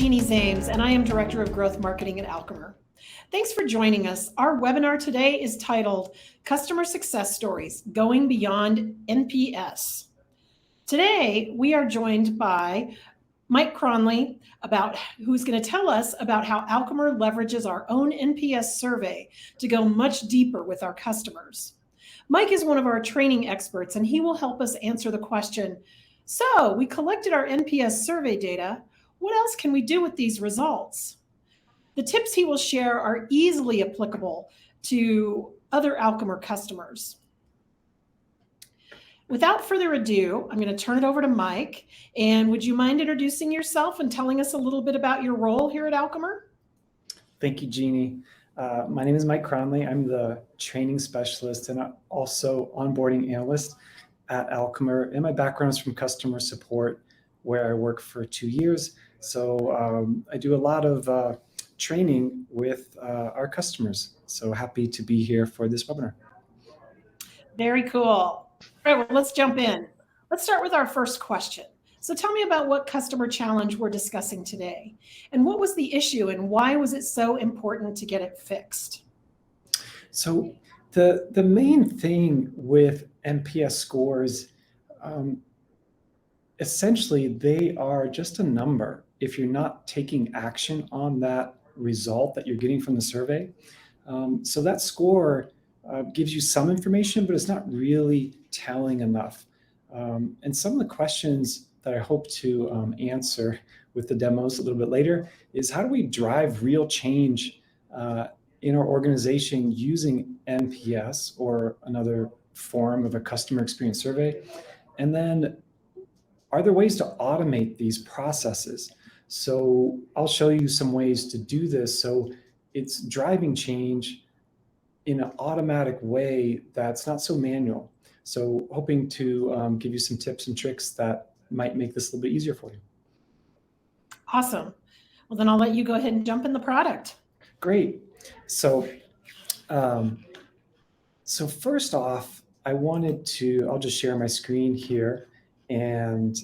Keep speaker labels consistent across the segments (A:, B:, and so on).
A: Jeannie Zames, and I am Director of Growth Marketing at Alchemer. Thanks for joining us. Our webinar today is titled Customer Success Stories, Going Beyond NPS. Today, we are joined by Mike Cronley, who's going to tell us about how Alchemer leverages our own NPS survey to go much deeper with our customers. Mike is one of our training experts, and he will help us answer the question, so we collected our NPS survey data. What else can we do with these results? The tips he will share are easily applicable to other Alchemer customers. Without further ado, I'm going to turn it over to Mike. And would you mind introducing yourself and telling us a little bit about your role here at Alchemer?
B: Thank you, Jeannie. My name is Mike Cronley. I'm the training specialist and also onboarding analyst at Alchemer. And my background is from customer support, where I worked for 2 years. So I do a lot of training with our customers. So happy to be here for this webinar.
A: Very cool. All right, well, let's jump in. Let's start with our first question. So tell me about what customer challenge we're discussing today, and what was the issue and why was it so important to get it fixed?
B: So the main thing with NPS scores, essentially they are just a number if you're not taking action on that result that you're getting from the survey. So that score gives you some information, but it's not really telling enough. And some of the questions that I hope to answer with the demos a little bit later is, how do we drive real change in our organization using NPS or another form of a customer experience survey? And then, are there ways to automate these processes? So I'll show you some ways to do this so it's driving change in an automatic way that's not so manual. So hoping to give you some tips and tricks that might make this a little bit easier for you.
A: Awesome. Well, then I'll let you go ahead and jump in the product.
B: Great. So, so first off, I'll just share my screen here. And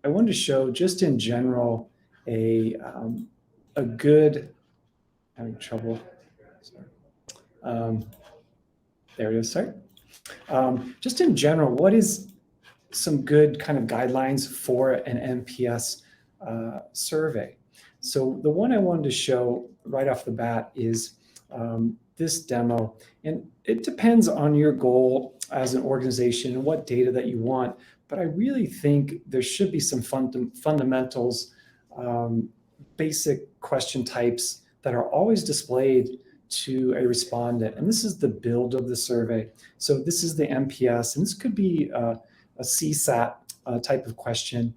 B: I wanted to show just in general a good, having trouble, sorry. There it is, sorry. Just in general, what is some good kind of guidelines for an NPS survey? So the one I wanted to show right off the bat is this demo. And it depends on your goal as an organization and what data that you want. But I really think there should be some fundamentals, basic question types that are always displayed to a respondent. And this is the build of the survey. So this is the NPS, and this could be a CSAT type of question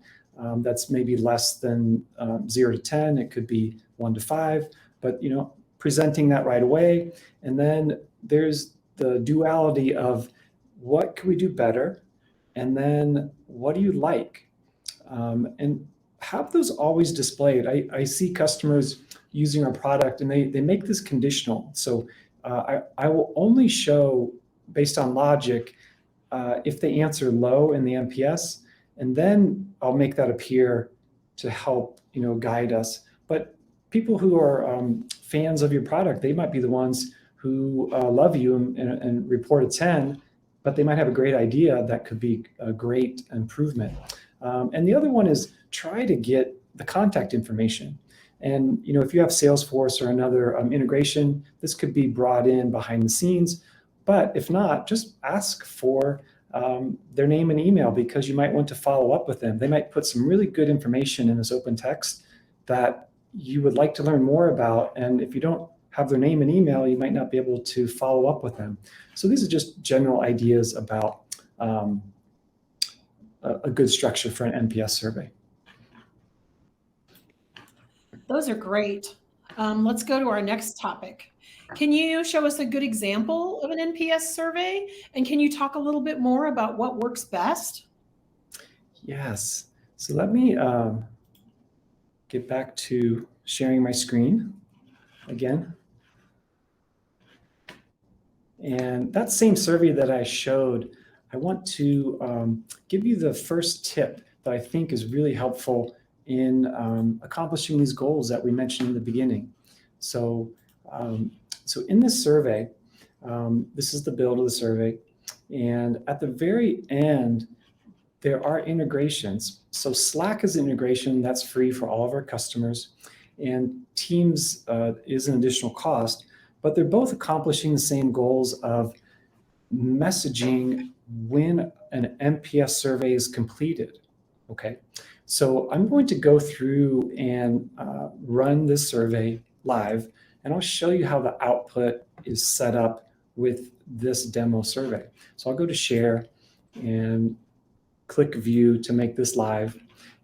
B: that's maybe less than 0 to 10. It could be 1 to 5, but presenting that right away. And then there's the duality of what can we do better, and then what do you like, and have those always displayed. I see customers using our product, and they make this conditional. So I will only show based on logic if they answer low in the NPS, and then I'll make that appear to help guide us. But people who are fans of your product, they might be the ones who love you and report a 10, but they might have a great idea that could be a great improvement. And the other one is try to get the contact information. And if you have Salesforce or another integration, this could be brought in behind the scenes. But if not, just ask for their name and email, because you might want to follow up with them. They might put some really good information in this open text that you would like to learn more about. And if you don't have their name and email, you might not be able to follow up with them. So these are just general ideas about a good structure for an NPS survey.
A: Those are great. Let's go to our next topic. Can you show us a good example of an NPS survey? And can you talk a little bit more about what works best?
B: Yes. So let me get back to sharing my screen again. And that same survey that I showed, I want to give you the first tip that I think is really helpful in accomplishing these goals that we mentioned in the beginning. So, so in this survey, this is the build of the survey. And at the very end, there are integrations. So Slack is an integration that's free for all of our customers. And Teams is an additional cost, but they're both accomplishing the same goals of messaging when an NPS survey is completed. Okay, so I'm going to go through and run this survey live, and I'll show you how the output is set up with this demo survey. So I'll go to share and click view to make this live.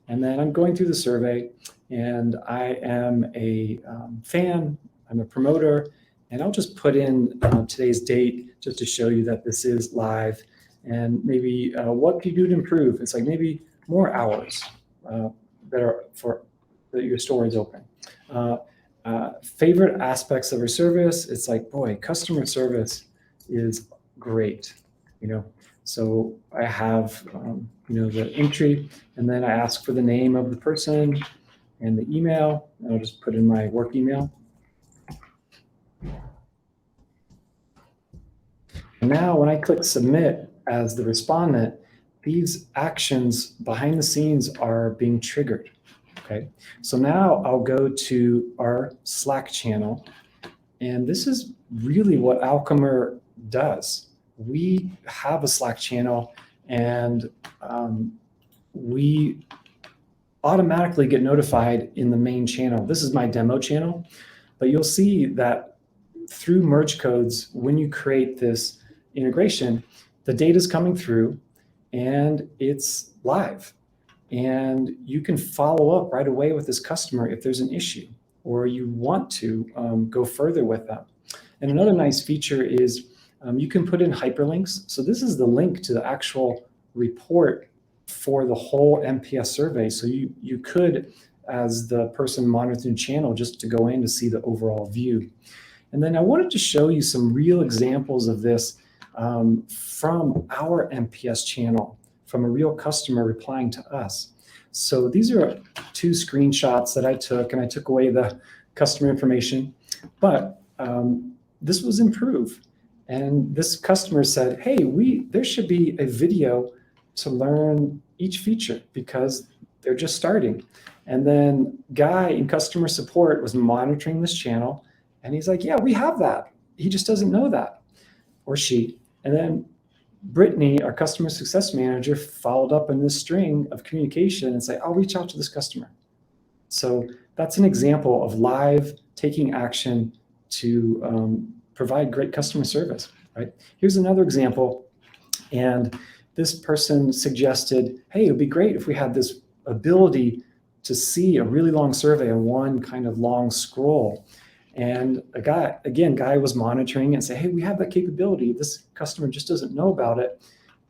B: And then I'm going through the survey, and I am a fan, I'm a promoter, and I'll just put in today's date just to show you that this is live, and maybe what could you do to improve? It's like maybe more hours that are for that your store is open. Favorite aspects of our service, it's like, boy, customer service is great, you know. So I have, you know, the entry, and then I ask for the name of the person and the email, and I'll just put in my work email. And now when I click submit as the respondent, these actions behind the scenes are being triggered. Okay, so now I'll go to our Slack channel, and this is really what Alchemer does. We have a Slack channel, and we automatically get notified in the main channel. This is my demo channel, but you'll see that through merge codes, when you create this integration, the data is coming through and it's live. And you can follow up right away with this customer if there's an issue or you want to go further with them. And another nice feature is you can put in hyperlinks. So this is the link to the actual report for the whole NPS survey. So you could, as the person monitoring the channel, just to go in to see the overall view. And then I wanted to show you some real examples of this from our NPS channel, from a real customer replying to us. So these are 2 screenshots that I took, and I took away the customer information, but this was improved. And this customer said, hey, there should be a video to learn each feature because they're just starting. And then Guy in customer support was monitoring this channel, and he's like, yeah, we have that. He just doesn't know that, or she. And then Brittany, our customer success manager, followed up in this string of communication and say, I'll reach out to this customer. So that's an example of live taking action to provide great customer service, right? Here's another example. And this person suggested, hey, it would be great if we had this ability to see a really long survey in one kind of long scroll. And Guy was monitoring and say, hey, we have that capability. This customer just doesn't know about it.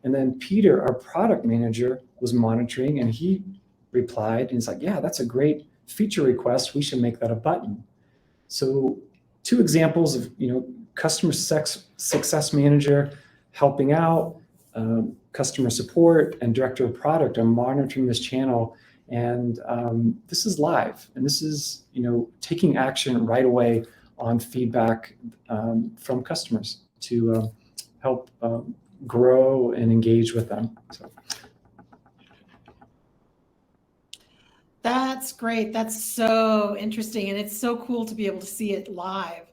B: And then Peter, our product manager, was monitoring, and he replied, and he's like, yeah, that's a great feature request. We should make that a button. So 2 examples of, you know, customer success manager helping out, customer support, and director of product are monitoring this channel. And this is live, and this is, you know, taking action right away on feedback from customers to help grow and engage with them. So.
A: That's great. That's so interesting, and it's so cool to be able to see it live.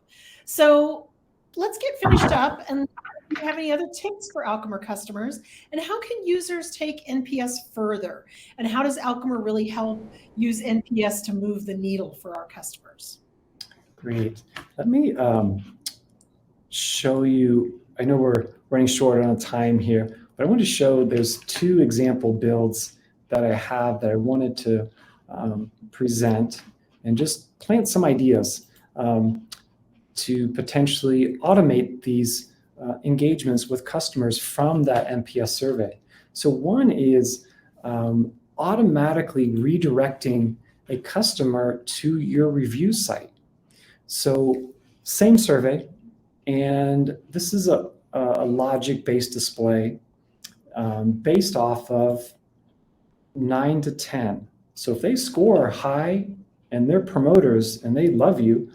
A: So let's get finished up, and do you have any other tips for Alchemer customers? And how can users take NPS further? And how does Alchemer really help use NPS to move the needle for our customers?
B: Great. Let me show you, I know we're running short on time here, but I want to show there's 2 example builds that I have that I wanted to present and just plant some ideas to potentially automate these engagements with customers from that NPS survey. So one is automatically redirecting a customer to your review site. So same survey, and this is a logic-based display based off of 9 to 10. So if they score high and they're promoters and they love you,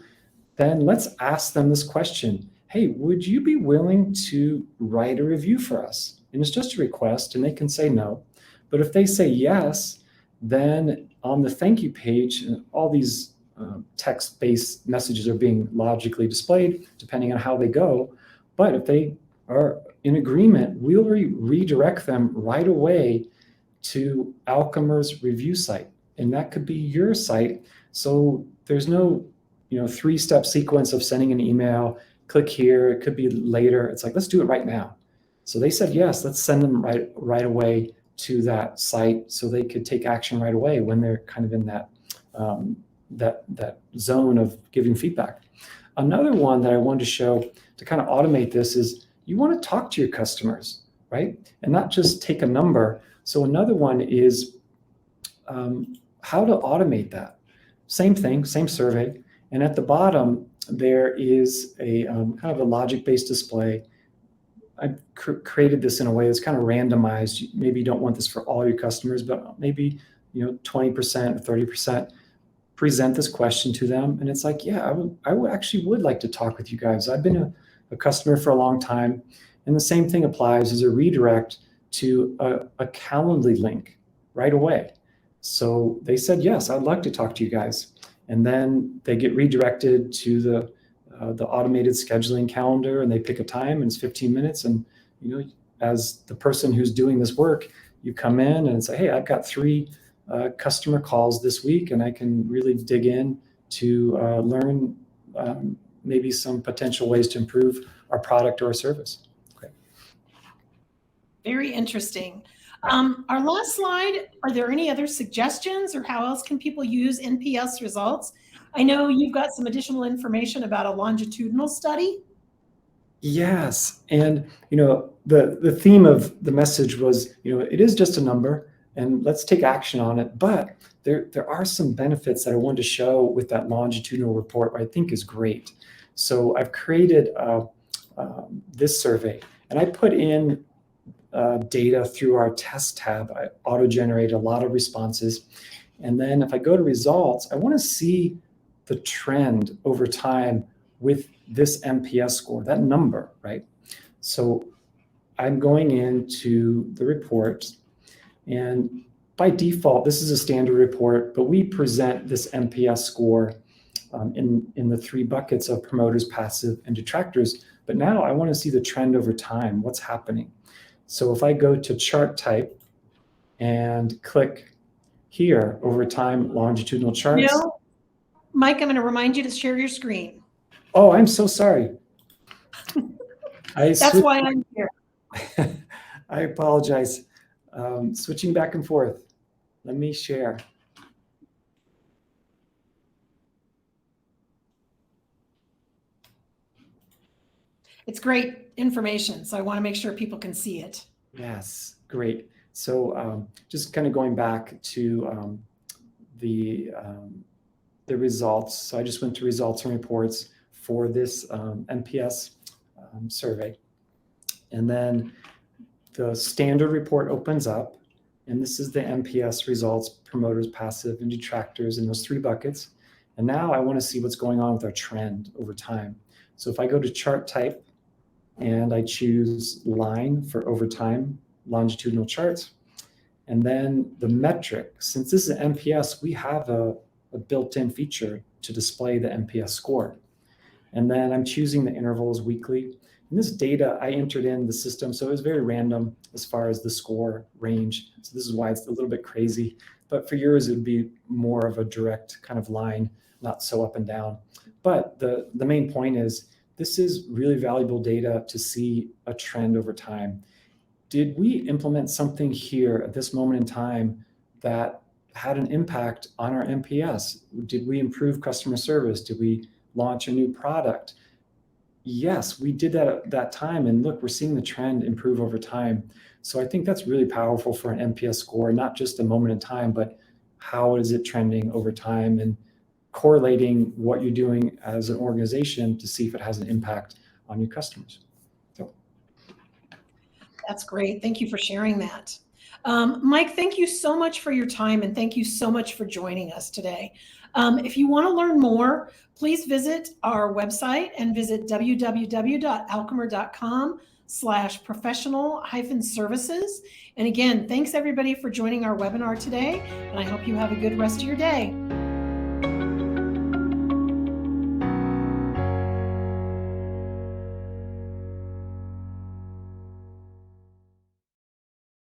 B: then let's ask them this question. Hey, would you be willing to write a review for us? And it's just a request and they can say no. But if they say yes, then on the thank you page, all these text-based messages are being logically displayed depending on how they go. But if they are in agreement, we'll redirect them right away to Alchemer's review site. And that could be your site. So there's no three-step sequence of sending an email, click here, it could be later. It's like, let's do it right now. So they said, yes, let's send them right away to that site so they could take action right away when they're kind of in that zone of giving feedback. Another one that I wanted to show to kind of automate this is you want to talk to your customers, right? And not just take a number. So another one is how to automate that. Same thing, same survey. And at the bottom, there is a kind of a logic-based display. I created this in a way that's kind of randomized. Maybe you don't want this for all your customers, but maybe 20% or 30%. Present this question to them, and it's like, yeah, I would actually like to talk with you guys. I've been a customer for a long time, and the same thing applies as a redirect to a Calendly link right away. So they said, yes, I'd like to talk to you guys, and then they get redirected to the automated scheduling calendar, and they pick a time, and it's 15 minutes. And as the person who's doing this work, you come in and say, hey, I've got 3 customer calls this week, and I can really dig in to learn maybe some potential ways to improve our product or our service. Okay.
A: Very interesting. Our last slide, are there any other suggestions or how else can people use NPS results? I know you've got some additional information about a longitudinal study.
B: Yes, and the theme of the message was, it is just a number, and let's take action on it. But there are some benefits that I wanted to show with that longitudinal report, what I think is great. So I've created this survey, and I put in data through our test tab. I auto-generated a lot of responses. And then if I go to results, I want to see the trend over time with this NPS score, that number, right? So I'm going into the report, and by default, this is a standard report, but we present this NPS score in the 3 buckets of promoters, passive, and detractors. But now I want to see the trend over time, what's happening. So if I go to chart type and click here, over time, longitudinal charts.
A: Mike, I'm going to remind you to share your screen.
B: Oh, I'm so sorry.
A: That's why I'm here.
B: I apologize. Switching back and forth. Let me share.
A: It's great information, so I want to make sure people can see it.
B: Yes, great. So just kind of going back to the results. So I just went to results and reports for this NPS survey. And then the standard report opens up, and this is the NPS results, promoters, passive, and detractors in those 3 buckets. And now I want to see what's going on with our trend over time. So if I go to chart type and I choose line for over time, longitudinal charts, and then the metric, since this is an NPS, we have a built-in feature to display the NPS score. And then I'm choosing the intervals weekly. And this data I entered in the system, so it was very random as far as the score range. So this is why it's a little bit crazy. But for yours, it would be more of a direct kind of line, not so up and down. But the main point is, this is really valuable data to see a trend over time. Did we implement something here at this moment in time that had an impact on our NPS? Did we improve customer service? Did we launch a new product? Yes, we did that at that time. And look, we're seeing the trend improve over time. So I think that's really powerful for an NPS score, not just a moment in time, but how is it trending over time, and correlating what you're doing as an organization to see if it has an impact on your customers. So
A: that's great. Thank you for sharing that. Mike, thank you so much for your time, and thank you so much for joining us today. If you want to learn more, please visit our website and visit www.alchemer.com/professional-services. And again, thanks everybody for joining our webinar today, and I hope you have a good rest of your day.